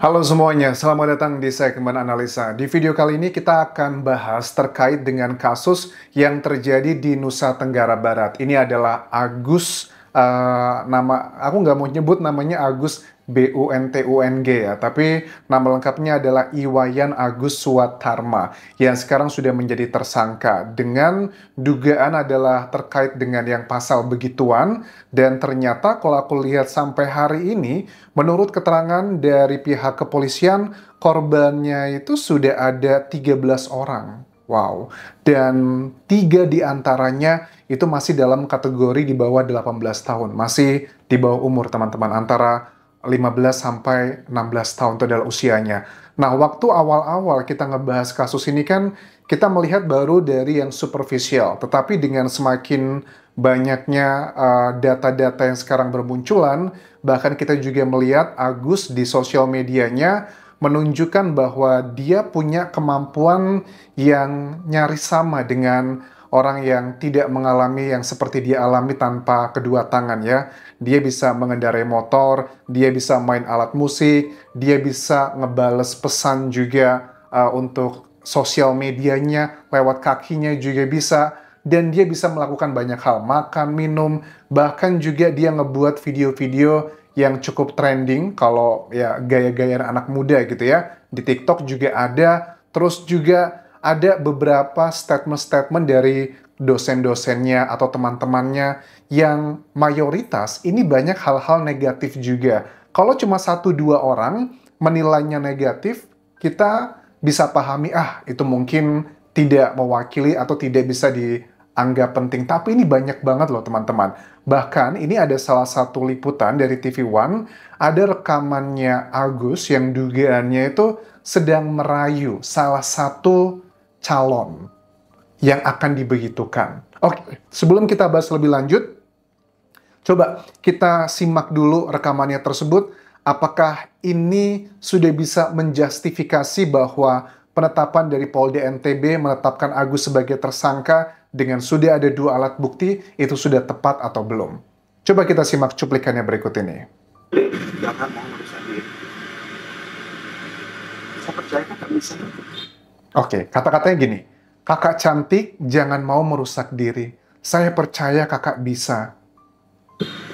Halo semuanya, selamat datang di segmen analisa. Di video kali ini kita akan bahas terkait dengan kasus yang terjadi di Nusa Tenggara Barat. Ini adalah Agus, aku nggak mau nyebut namanya Agus Buntung ya, tapi nama lengkapnya adalah Iwayan Agus Suatharma yang sekarang sudah menjadi tersangka dengan dugaan adalah terkait dengan yang pasal begituan. Dan ternyata kalau aku lihat sampai hari ini, menurut keterangan dari pihak kepolisian, korbannya itu sudah ada 13 orang. Wow. Dan 3 diantaranya itu masih dalam kategori di bawah 18 tahun. Masih di bawah umur teman-teman, antara 15 sampai 16 tahun itu adalah usianya. Nah, waktu awal-awal kita ngebahas kasus ini kan, kita melihat baru dari yang superficial. Tetapi dengan semakin banyaknya data-data yang sekarang bermunculan, bahkan kita juga melihat Agus di sosial medianya menunjukkan bahwa dia punya kemampuan yang nyaris sama dengan orang yang tidak mengalami yang seperti dia alami tanpa kedua tangan ya. Dia bisa mengendarai motor, dia bisa main alat musik, dia bisa ngebales pesan juga untuk sosial medianya, lewat kakinya juga bisa. Dan dia bisa melakukan banyak hal, makan, minum, bahkan juga dia ngebuat video-video yang cukup trending kalau ya gaya-gaya anak muda gitu ya. Di TikTok juga ada, terus juga ada beberapa statement-statement dari dosen-dosennya atau teman-temannya yang mayoritas ini banyak hal-hal negatif juga. Kalau cuma 1-2 orang menilainya negatif, kita bisa pahami, itu mungkin tidak mewakili atau tidak bisa dianggap penting. Tapi ini banyak banget loh teman-teman. Bahkan ini ada salah satu liputan dari TV One, ada rekamannya Agus yang dugaannya itu sedang merayu salah satu calon yang akan dibegitukan. Oke, sebelum kita bahas lebih lanjut, coba kita simak dulu rekamannya tersebut. Apakah ini sudah bisa menjustifikasi bahwa penetapan dari Polda NTB menetapkan Agus sebagai tersangka dengan sudah ada 2 alat bukti, itu sudah tepat atau belum? Coba kita simak cuplikannya berikut ini. Jangan mau merusak diri. Saya percaya kakak bisa. Oke, kata-katanya gini. Kakak cantik, jangan mau merusak diri. Saya percaya kakak bisa.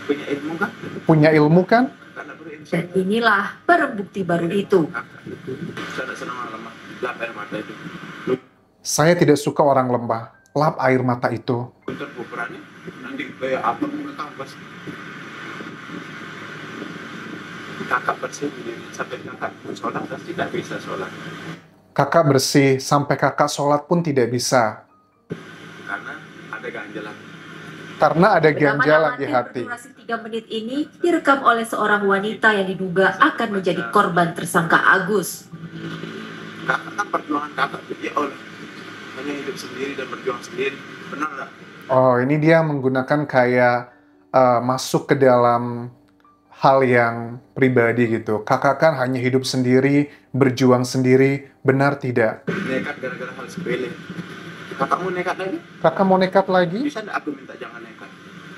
Punya ilmu kan? Punya ilmu kan? Karena berilmu. Dan inilah barang bukti baru itu. Saya tidak senang orang lemah. Lap air mata itu. Saya tidak suka orang lemah. Lap air mata itu. Untuk ukurannya, nanti kayak apa pun tambah. Kakak bersih sampai kakak sholat pasti tidak bisa sholat. Kakak bersih, sampai kakak sholat pun tidak bisa. Karena ada ganjalan. Karena ada Rekaman ganjalan di amatir hati. berdurasi 3 menit ini direkam oleh seorang wanita yang diduga akan menjadi korban tersangka Agus. Kakak kan perjuangan kakak ya Allah. Hanya hidup sendiri dan berjuang sendiri. Benar nggak? Oh, ini dia menggunakan kayak masuk ke dalam hal yang pribadi gitu. Kakak kan hanya hidup sendiri, berjuang sendiri, benar tidak? Nekat gara-gara hal sepele. Kakak mau nekat lagi? Kakak mau nekat lagi? Bisa nggak aku minta jangan nekat?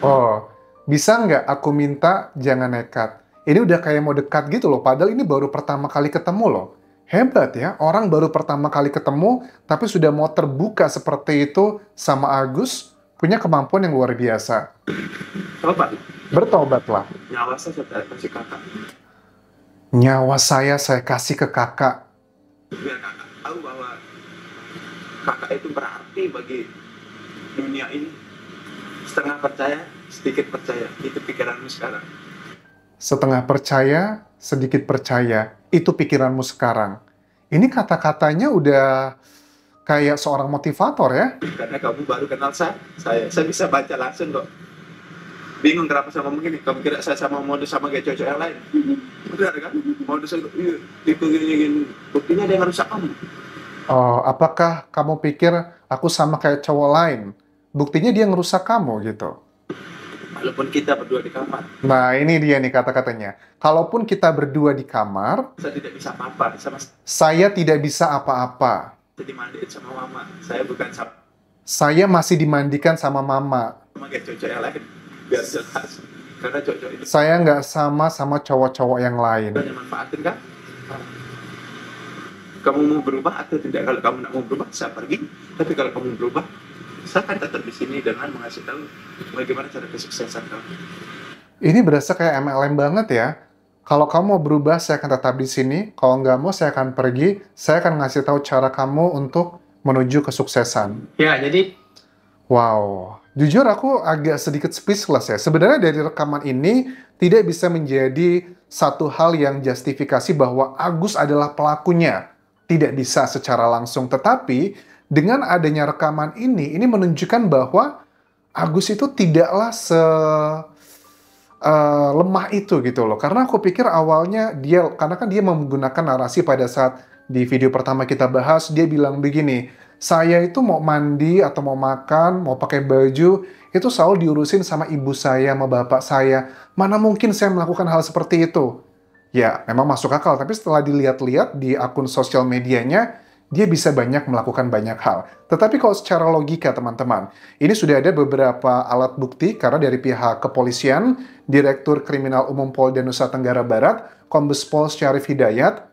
Oh, bisa nggak aku minta jangan nekat? Ini udah kayak mau dekat gitu loh, padahal ini baru pertama kali ketemu loh. Hebat ya, orang baru pertama kali ketemu, tapi sudah mau terbuka seperti itu sama Agus, punya kemampuan yang luar biasa. Coba. Bertobatlah. Nyawa saya kasih kakak. Nyawa saya kasih ke kakak. Biar kakak tahu bahwa kakak itu berarti bagi dunia ini. Setengah percaya, sedikit percaya. Itu pikiranmu sekarang. Setengah percaya, sedikit percaya. Itu pikiranmu sekarang. Ini kata-katanya udah kayak seorang motivator ya. Karena kamu baru kenal saya bisa baca langsung kok. Bingung kenapa saya ngomong gini. Kamu kira saya sama modus sama kayak cowok yang lain? Benar kan? Modus itu ingin buktinya dia ngerusak kamu. Oh, apakah kamu pikir aku sama kayak cowok lain? Buktinya dia ngerusak kamu gitu. Walaupun kita berdua di kamar. Nah, ini dia nih kata-katanya. Kalaupun kita berdua di kamar, saya tidak bisa apa-apa sama. Saya tidak bisa apa-apa. Saya dimandiin sama mama. Saya bukan sama. Saya masih dimandikan sama mama. Sama kayak cowok yang lain. Biar jelas. Karena cowok itu Saya nggak sama cowok-cowok yang lain. banyak manfaatin kan? Kamu mau berubah atau tidak? Kalau kamu nak mau berubah, saya pergi. Tapi kalau kamu berubah, saya akan tetap di sini dengan mengasih tahu bagaimana cara kesuksesan kamu. Ini berasa kayak MLM banget ya. Kalau kamu mau berubah, saya akan tetap di sini. Kalau nggak mau, saya akan pergi. Saya akan ngasih tahu cara kamu untuk menuju kesuksesan. Ya, jadi Wow, jujur aku agak sedikit speechless ya. Sebenarnya dari rekaman ini tidak bisa menjadi satu hal yang justifikasi bahwa Agus adalah pelakunya. Tidak bisa secara langsung. Tetapi dengan adanya rekaman ini menunjukkan bahwa Agus itu tidaklah lemah itu gitu loh. Karena aku pikir awalnya karena kan dia menggunakan narasi pada saat di video pertama kita bahas, dia bilang begini, saya itu mau mandi atau mau makan, mau pakai baju, itu selalu diurusin sama ibu saya, sama bapak saya. Mana mungkin saya melakukan hal seperti itu? Ya, memang masuk akal, tapi setelah dilihat-lihat di akun sosial medianya, dia bisa banyak melakukan banyak hal. Tetapi kalau secara logika, teman-teman, ini sudah ada beberapa alat bukti karena dari pihak kepolisian, Direktur Kriminal Umum Polda Nusa Tenggara Barat, Kombes Pol Syarif Hidayat,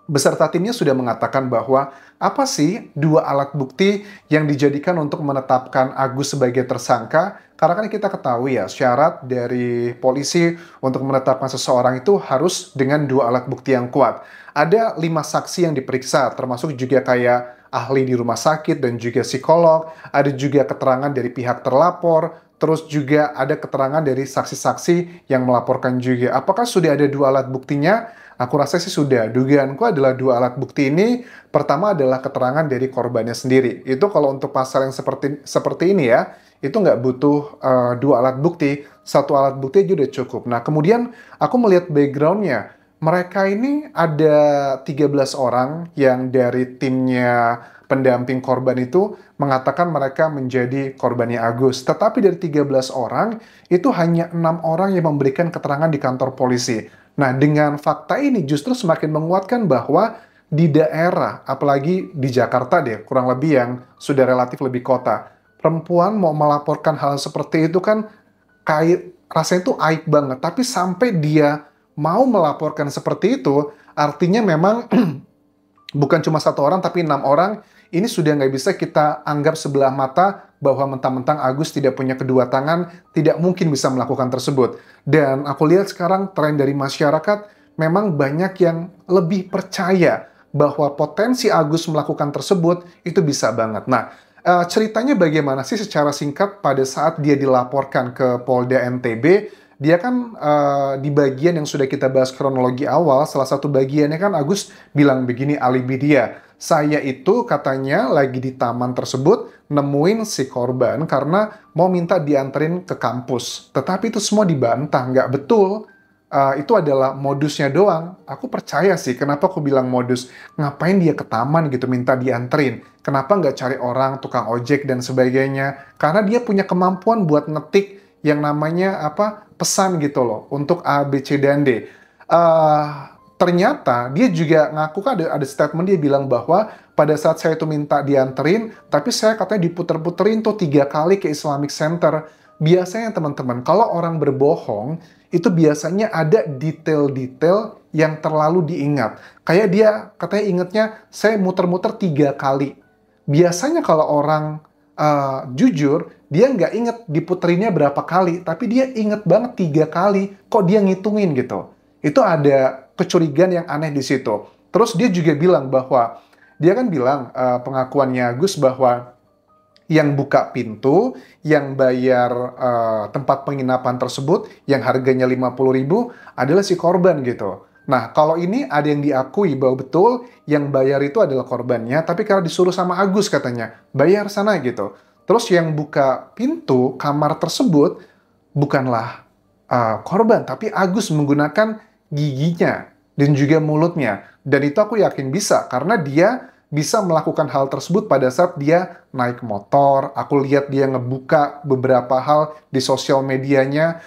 beserta timnya sudah mengatakan bahwa apa sih dua alat bukti yang dijadikan untuk menetapkan Agus sebagai tersangka? Karena kan kita ketahui ya, syarat dari polisi untuk menetapkan seseorang itu harus dengan dua alat bukti yang kuat. Ada 5 saksi yang diperiksa, termasuk juga kayak ahli di rumah sakit dan juga psikolog. Ada juga keterangan dari pihak terlapor, terus juga ada keterangan dari saksi-saksi yang melaporkan juga. Apakah sudah ada dua alat buktinya? Aku rasa sih sudah. Dugaanku adalah dua alat bukti ini. Pertama adalah keterangan dari korbannya sendiri. Itu kalau untuk pasal yang seperti ini ya, itu nggak butuh dua alat bukti. Satu alat bukti aja udah cukup. Nah, kemudian aku melihat background-nya. Mereka ini ada 13 orang yang dari timnya pendamping korban itu mengatakan mereka menjadi korbannya Agus. Tetapi dari 13 orang, itu hanya 6 orang yang memberikan keterangan di kantor polisi. Nah, dengan fakta ini justru semakin menguatkan bahwa di daerah, apalagi di Jakarta deh, kurang lebih yang sudah relatif lebih kota, perempuan mau melaporkan hal seperti itu kan kayak rasanya itu aib banget. Tapi sampai dia mau melaporkan seperti itu, artinya memang bukan cuma 1 orang, tapi 6 orang. Ini sudah nggak bisa kita anggap sebelah mata bahwa mentang-mentang Agus tidak punya kedua tangan, tidak mungkin bisa melakukan tersebut. Dan aku lihat sekarang tren dari masyarakat, memang banyak yang lebih percaya bahwa potensi Agus melakukan tersebut, itu bisa banget. Nah, ceritanya bagaimana sih secara singkat pada saat dia dilaporkan ke Polda NTB. Dia kan di bagian yang sudah kita bahas kronologi awal, salah satu bagiannya kan Agus bilang begini alibi dia. Saya itu katanya lagi di taman tersebut nemuin si korban karena mau minta dianterin ke kampus. Tetapi itu semua dibantah, nggak betul. Itu adalah modusnya doang. Aku percaya sih, kenapa aku bilang modus. Ngapain dia ke taman gitu minta dianterin? Kenapa nggak cari orang, tukang ojek dan sebagainya? Karena dia punya kemampuan buat ngetik yang namanya pesan gitu loh untuk A, B, C, dan D. Ternyata dia juga ngaku kan ada statement dia bilang bahwa pada saat saya itu minta dianterin, tapi saya katanya diputer-puterin tuh 3 kali ke Islamic Center. Biasanya teman-teman, kalau orang berbohong, itu biasanya ada detail-detail yang terlalu diingat. Kayak dia katanya ingetnya, saya muter-muter 3 kali. Biasanya kalau orang jujur, dia nggak inget diputerinnya berapa kali, tapi dia inget banget 3 kali. Kok dia ngitungin gitu? Itu ada kecurigaan yang aneh di situ. Terus dia juga bilang bahwa, dia kan bilang pengakuannya Agus bahwa yang buka pintu, yang bayar tempat penginapan tersebut, yang harganya 50.000 adalah si korban gitu. Nah, kalau ini ada yang diakui bahwa betul yang bayar itu adalah korbannya, tapi karena disuruh sama Agus katanya, bayar sana gitu. Terus yang buka pintu kamar tersebut bukanlah korban, tapi Agus menggunakan giginya dan juga mulutnya. Dan itu aku yakin bisa, karena dia bisa melakukan hal tersebut pada saat dia naik motor. Aku lihat dia ngebuka beberapa hal di sosial medianya.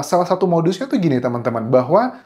Salah satu modusnya tuh gini teman-teman, bahwa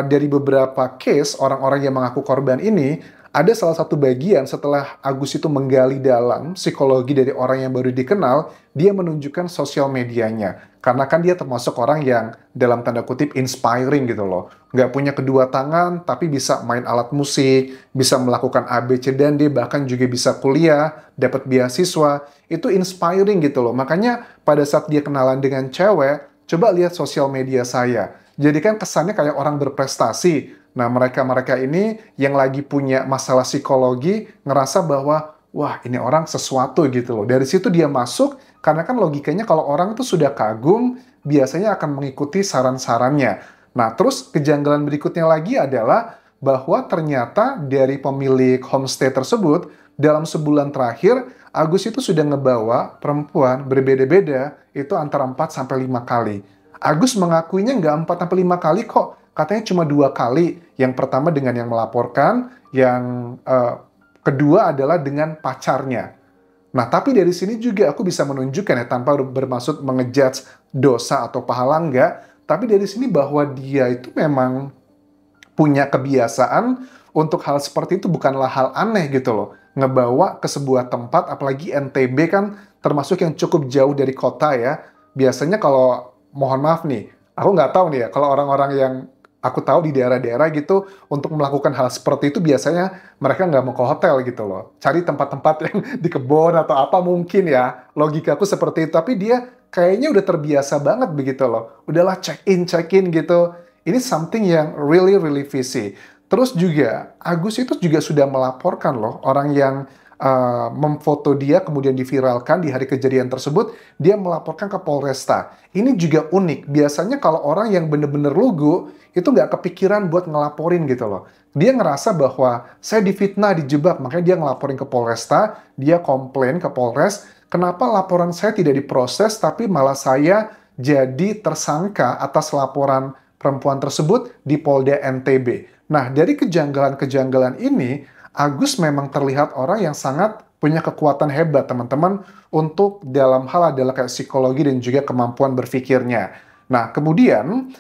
dari beberapa case orang-orang yang mengaku korban ini, ada salah satu bagian setelah Agus itu menggali dalam psikologi dari orang yang baru dikenal, dia menunjukkan sosial medianya. Karena kan dia termasuk orang yang dalam tanda kutip inspiring gitu loh. Nggak punya kedua tangan, tapi bisa main alat musik, bisa melakukan A, B, C, dan D, bahkan juga bisa kuliah, dapat beasiswa. Itu inspiring gitu loh. Makanya pada saat dia kenalan dengan cewek, coba lihat sosial media saya. Jadi kan kesannya kayak orang berprestasi. Nah, mereka-mereka ini yang lagi punya masalah psikologi ngerasa bahwa, wah ini orang sesuatu gitu loh. Dari situ dia masuk, karena kan logikanya kalau orang itu sudah kagum, biasanya akan mengikuti saran-sarannya. Nah, terus kejanggalan berikutnya lagi adalah bahwa ternyata dari pemilik homestay tersebut, dalam sebulan terakhir, Agus itu sudah ngebawa perempuan berbeda-beda, itu antara 4-5 kali. Agus mengakuinya nggak 4-5 kali kok, katanya cuma 2 kali. Yang pertama dengan yang melaporkan, yang kedua adalah dengan pacarnya. Nah, tapi dari sini juga aku bisa menunjukkan ya, tanpa bermaksud mengejudge dosa atau pahala enggak, tapi dari sini bahwa dia itu memang punya kebiasaan untuk hal seperti itu bukanlah hal aneh gitu loh. Ngebawa ke sebuah tempat, apalagi NTB kan termasuk yang cukup jauh dari kota ya. Biasanya kalau, mohon maaf nih, aku nggak tahu nih ya, kalau orang-orang yang aku tahu di daerah-daerah gitu, untuk melakukan hal seperti itu biasanya mereka nggak mau ke hotel gitu loh. Cari tempat-tempat yang di kebun atau apa mungkin ya. Logikaku seperti itu. Tapi dia kayaknya udah terbiasa banget begitu loh. Udahlah check-in gitu. Ini something yang really fishy. Terus juga, Agus itu juga sudah melaporkan loh, orang yang memfoto dia kemudian diviralkan di hari kejadian tersebut, dia melaporkan ke Polresta. Ini juga unik. Biasanya kalau orang yang bener-bener lugu, itu nggak kepikiran buat ngelaporin gitu loh. Dia ngerasa bahwa saya difitnah, dijebak, makanya dia ngelaporin ke Polresta, dia komplain ke Polres, kenapa laporan saya tidak diproses, tapi malah saya jadi tersangka atas laporan perempuan tersebut di Polda NTB. Nah, dari kejanggalan-kejanggalan ini, Agus memang terlihat orang yang sangat punya kekuatan hebat, teman-teman, untuk dalam hal adalah kayak psikologi dan juga kemampuan berpikirnya. Nah, kemudian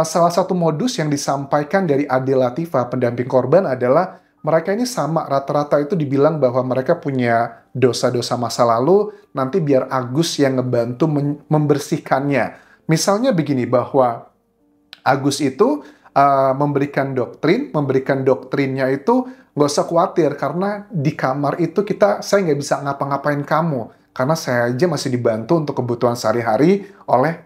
salah satu modus yang disampaikan dari Ade Latifah, pendamping korban, adalah mereka ini sama, rata-rata itu dibilang bahwa mereka punya dosa-dosa masa lalu, nanti biar Agus yang ngebantu membersihkannya. Misalnya begini, bahwa Agus itu memberikan doktrinnya itu nggak usah khawatir, karena di kamar itu saya nggak bisa ngapa-ngapain kamu, karena saya aja masih dibantu untuk kebutuhan sehari-hari oleh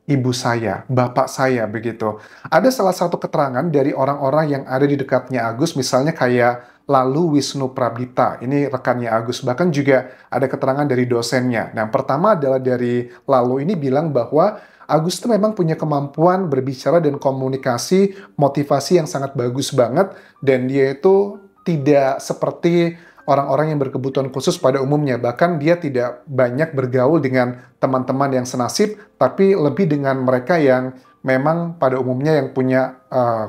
ibu saya, bapak saya, begitu. Ada salah satu keterangan dari orang-orang yang ada di dekatnya Agus, misalnya kayak Lalu Wisnu Prabdita, ini rekannya Agus, bahkan juga ada keterangan dari dosennya. Nah, yang pertama adalah dari Lalu ini bilang bahwa Agus itu memang punya kemampuan berbicara dan komunikasi, motivasi yang sangat bagus banget, dan dia itu tidak seperti orang-orang yang berkebutuhan khusus pada umumnya. Bahkan dia tidak banyak bergaul dengan teman-teman yang senasib, tapi lebih dengan mereka yang memang pada umumnya yang punya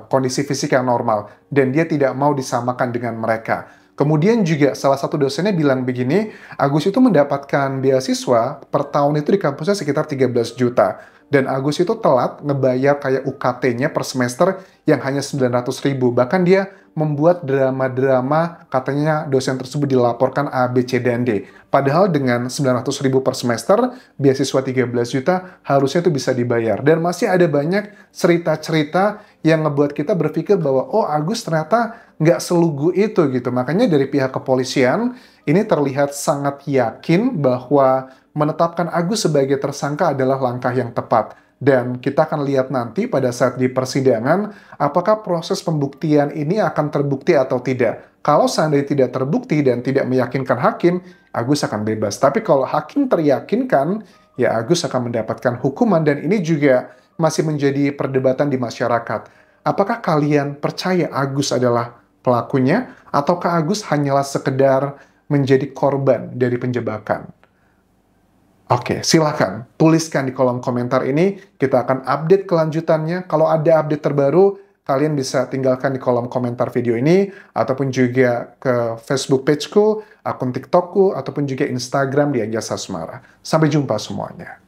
kondisi fisik yang normal. Dan dia tidak mau disamakan dengan mereka. Kemudian juga salah satu dosennya bilang begini, Agus itu mendapatkan beasiswa per tahun itu di kampusnya sekitar 13 juta. Dan Agus itu telat ngebayar kayak UKT-nya per semester yang hanya 900.000. Bahkan dia membuat drama-drama, katanya dosen tersebut dilaporkan A, B, C, dan D. Padahal dengan 900.000 per semester, beasiswa 13 juta, harusnya itu bisa dibayar. Dan masih ada banyak cerita-cerita yang ngebuat kita berpikir bahwa, oh Agus ternyata nggak selugu itu gitu. Makanya dari pihak kepolisian, ini terlihat sangat yakin bahwa menetapkan Agus sebagai tersangka adalah langkah yang tepat. Dan kita akan lihat nanti pada saat di persidangan, apakah proses pembuktian ini akan terbukti atau tidak. Kalau seandainya tidak terbukti dan tidak meyakinkan hakim, Agus akan bebas. Tapi kalau hakim teryakinkan, ya Agus akan mendapatkan hukuman. Dan ini juga masih menjadi perdebatan di masyarakat. Apakah kalian percaya Agus adalah pelakunya, ataukah Agus hanyalah sekedar menjadi korban dari penjebakan? Oke, silakan tuliskan di kolom komentar ini. Kita akan update kelanjutannya. Kalau ada update terbaru, kalian bisa tinggalkan di kolom komentar video ini, ataupun juga ke Facebook pageku, akun TikTokku, ataupun juga Instagram di Anjas Asmara. Sampai jumpa semuanya.